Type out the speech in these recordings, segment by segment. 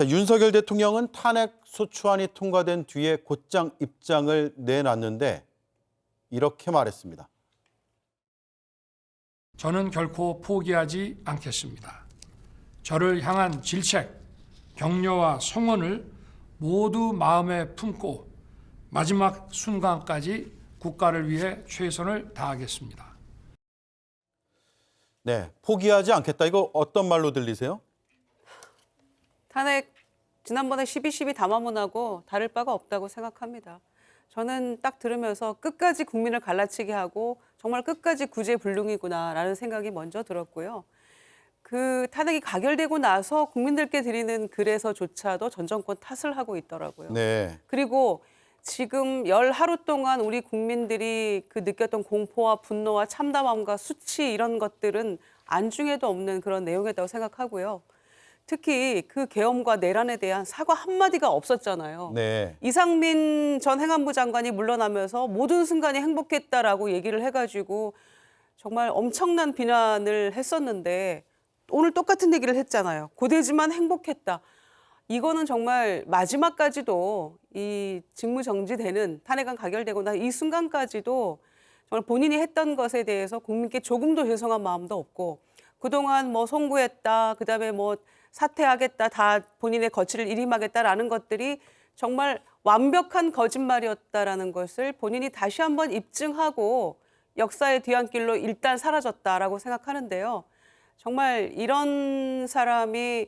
윤석열 대통령은 탄핵 소추안이 통과된 뒤에 곧장 입장을 내놨는데 이렇게 말했습니다. 저는 결코 포기하지 않겠습니다. 저를 향한 질책, 격려와 성원을 모두 마음에 품고 마지막 순간까지 국가를 위해 최선을 다하겠습니다. 네, 포기하지 않겠다. 이거 어떤 말로 들리세요? 탄핵 지난번에 12.12 담화문하고 다를 바가 없다고 생각합니다. 저는 딱 들으면서 끝까지 국민을 갈라치게 하고 정말 끝까지 구제불능이구나라는 생각이 먼저 들었고요. 그 탄핵이 가결되고 나서 국민들께 드리는 글에서조차도 전 정권 탓을 하고 있더라고요. 네. 그리고 지금 열 하루 동안 우리 국민들이 그 느꼈던 공포와 분노와 참담함과 수치 이런 것들은 안중에도 없는 그런 내용이었다고 생각하고요. 특히 그 계엄과 내란에 대한 사과 한마디가 없었잖아요. 네. 이상민 전 행안부 장관이 물러나면서 모든 순간이 행복했다라고 얘기를 해가지고 정말 엄청난 비난을 했었는데 오늘 똑같은 얘기를 했잖아요. 고되지만 행복했다. 이거는 정말 마지막까지도 이 직무정지되는 탄핵안 가결되고 나 이 순간까지도 정말 본인이 했던 것에 대해서 국민께 조금도 죄송한 마음도 없고 그동안 뭐 송구했다, 그다음에 뭐 사퇴하겠다, 다 본인의 거취를 일임하겠다라는 것들이 정말 완벽한 거짓말이었다라는 것을 본인이 다시 한번 입증하고 역사의 뒤안길로 일단 사라졌다라고 생각하는데요. 정말 이런 사람이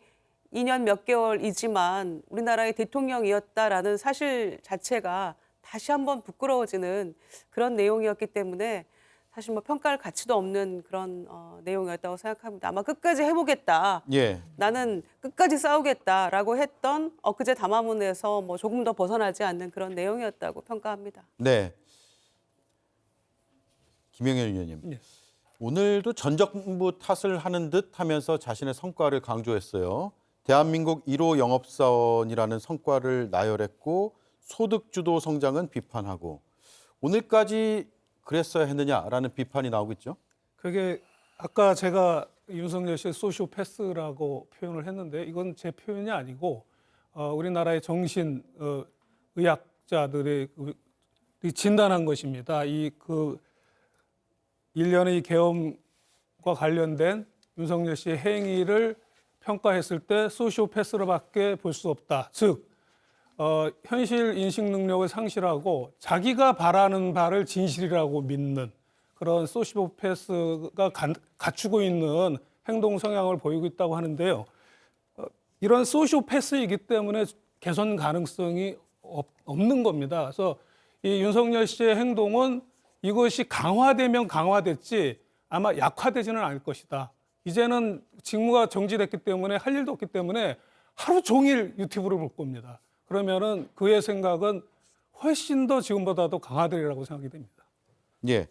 2년 몇 개월이지만 우리나라의 대통령이었다라는 사실 자체가 다시 한번 부끄러워지는 그런 내용이었기 때문에 사실 뭐 평가할 가치도 없는 그런 내용이었다고 생각합니다. 아마 끝까지 해보겠다. 예. 나는 끝까지 싸우겠다라고 했던 엊그제 담화문에서 뭐 조금 더 벗어나지 않는 그런 내용이었다고 평가합니다. 네. 김영현 의원님. 네. 오늘도 전 정부 탓을 하는 듯 하면서 자신의 성과를 강조했어요. 대한민국 1호 영업사원이라는 성과를 나열했고 소득주도 성장은 비판하고 오늘까지 그랬어야 했느냐라는 비판이 나오고 있죠. 그게 아까 제가 윤석열 씨의 소시오패스라고 표현을 했는데 이건 제 표현이 아니고 우리나라의 정신 의학자들이 진단한 것입니다. 이 일련의 계엄과 관련된 윤석열 씨의 행위를 평가했을 때 소시오패스로밖에 볼 수 없다. 즉 현실 인식 능력을 상실하고 자기가 바라는 바를 진실이라고 믿는 그런 소시오패스가 갖추고 있는 행동 성향을 보이고 있다고 하는데요. 이런 소시오패스이기 때문에 개선 가능성이 없는 겁니다. 그래서 이 윤석열 씨의 행동은 이것이 강화되면 강화됐지 아마 약화되지는 않을 것이다. 이제는 직무가 정지됐기 때문에 할 일도 없기 때문에 하루 종일 유튜브를 볼 겁니다. 그러면은 그의 생각은 훨씬 더 지금보다도 강화되리라고 생각이 됩니다. 예.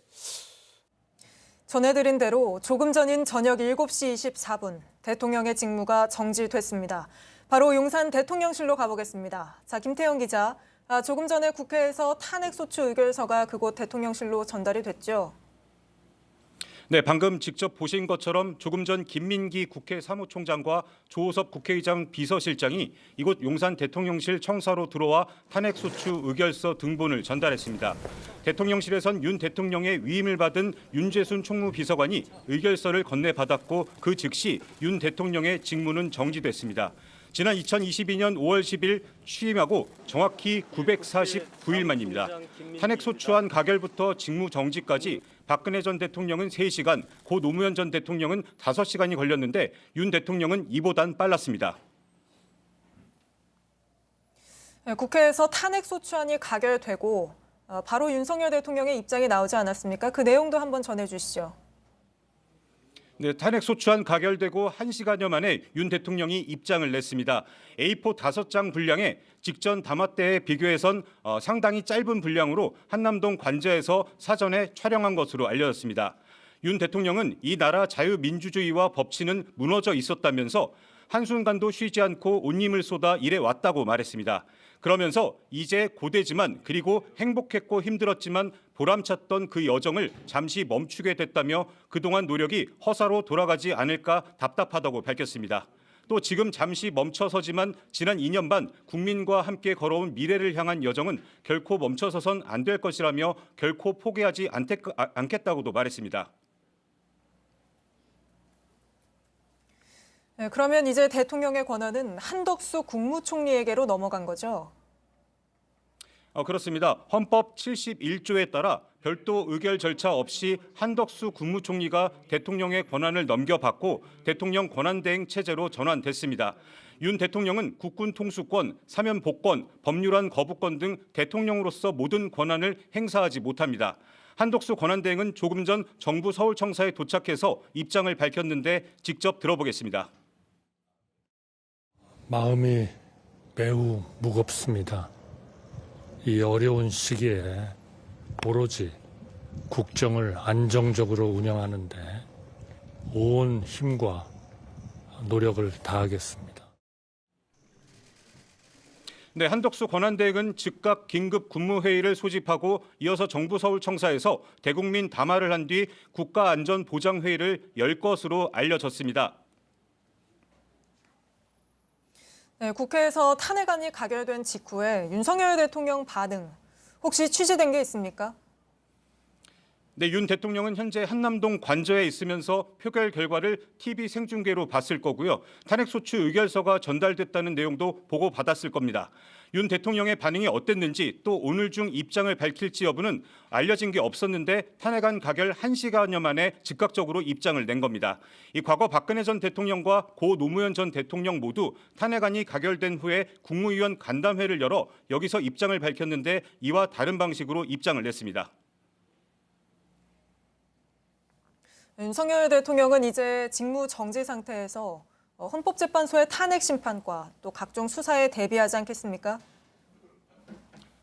전해드린 대로 조금 전인 저녁 7시 24분 대통령의 직무가 정지됐습니다. 바로 용산 대통령실로 가보겠습니다. 자, 김태영 기자, 조금 전에 국회에서 탄핵소추 의결서가 그곳 대통령실로 전달이 됐죠? 네, 방금 직접 보신 것처럼 조금 전 김민기 국회 사무총장과 조호섭 국회의장 비서실장이 이곳 용산 대통령실 청사로 들어와 탄핵소추 의결서 등본을 전달했습니다. 대통령실에선 윤 대통령의 위임을 받은 윤재순 총무비서관이 의결서를 건네받았고 그 즉시 윤 대통령의 직무는 정지됐습니다. 지난 2022년 5월 10일 취임하고 정확히 949일 만입니다. 탄핵소추안 가결부터 직무 정지까지 박근혜 전 대통령은 3시간, 고 노무현 전 대통령은 5시간이 걸렸는데 윤 대통령은 이보단 빨랐습니다. 네, 국회에서 탄핵소추안이 가결되고 바로 윤석열 대통령의 입장이 나오지 않았습니까? 그 내용도 한번 전해주시죠. 네, 탄핵소추안 가결되고 1시간여 만에 윤 대통령이 입장을 냈습니다. A4 5장 분량에 직전 담화 때에 비교해선 상당히 짧은 분량으로 한남동 관저에서 사전에 촬영한 것으로 알려졌습니다. 윤 대통령은 이 나라 자유민주주의와 법치는 무너져 있었다면서 한순간도 쉬지 않고 온 힘을 쏟아 일해 왔다고 말했습니다. 그러면서 이제 고되지만 그리고 행복했고 힘들었지만 보람찼던 그 여정을 잠시 멈추게 됐다며 그동안 노력이 허사로 돌아가지 않을까 답답하다고 밝혔습니다. 또 지금 잠시 멈춰서지만 지난 2년 반 국민과 함께 걸어온 미래를 향한 여정은 결코 멈춰서선 안 될 것이라며 결코 포기하지 않겠다고도 말했습니다. 네, 그러면 이제 대통령의 권한은 한덕수 국무총리에게로 넘어간 거죠? 그렇습니다. 헌법 71조에 따라 별도 의결 절차 없이 한덕수 국무총리가 대통령의 권한을 넘겨받고 대통령 권한대행 체제로 전환됐습니다. 윤 대통령은 국군 통수권, 사면 복권, 법률안 거부권 등 대통령으로서 모든 권한을 행사하지 못합니다. 한덕수 권한대행은 조금 전 정부 서울청사에 도착해서 입장을 밝혔는데 직접 들어보겠습니다. 마음이 매우 무겁습니다. 이 어려운 시기에 오로지 국정을 안정적으로 운영하는데 온 힘과 노력을 다하겠습니다. 네, 한덕수 권한대행은 즉각 긴급 국무회의를 소집하고 이어서 정부 서울청사에서 대국민 담화를 한 뒤 국가안전보장회의를 열 것으로 알려졌습니다. 네, 국회에서 탄핵안이 가결된 직후에 윤석열 대통령 반응 혹시 취재된 게 있습니까? 네, 윤 대통령은 현재 한남동 관저에 있으면서 표결 결과를 TV 생중계로 봤을 거고요. 탄핵소추 의결서가 전달됐다는 내용도 보고받았을 겁니다. 윤 대통령의 반응이 어땠는지 또 오늘 중 입장을 밝힐지 여부는 알려진 게 없었는데 탄핵안 가결 1시간여 만에 즉각적으로 입장을 낸 겁니다. 이 과거 박근혜 전 대통령과 고 노무현 전 대통령 모두 탄핵안이 가결된 후에 국무위원 간담회를 열어 여기서 입장을 밝혔는데 이와 다른 방식으로 입장을 냈습니다. 윤석열 대통령은 이제 직무 정지 상태에서 헌법재판소의 탄핵 심판과 또 각종 수사에 대비하지 않겠습니까?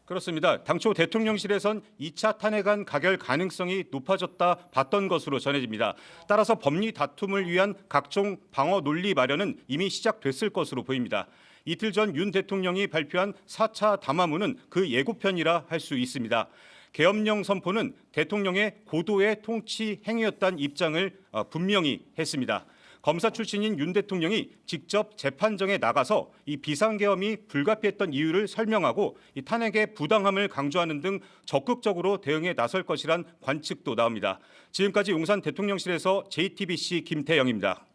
그렇습니다. 당초 대통령실에선 2차 탄핵안 가결 가능성이 높아졌다 봤던 것으로 전해집니다. 따라서 법리 다툼을 위한 각종 방어 논리 마련은 이미 시작됐을 것으로 보입니다. 이틀 전 윤 대통령이 발표한 4차 담화문은 그 예고편이라 할 수 있습니다. 계엄령 선포는 대통령의 고도의 통치 행위였다는 입장을 분명히 했습니다. 검사 출신인 윤 대통령이 직접 재판정에 나가서 이 비상계엄이 불가피했던 이유를 설명하고 이 탄핵의 부당함을 강조하는 등 적극적으로 대응에 나설 것이란 관측도 나옵니다. 지금까지 용산 대통령실에서 JTBC 김태영입니다.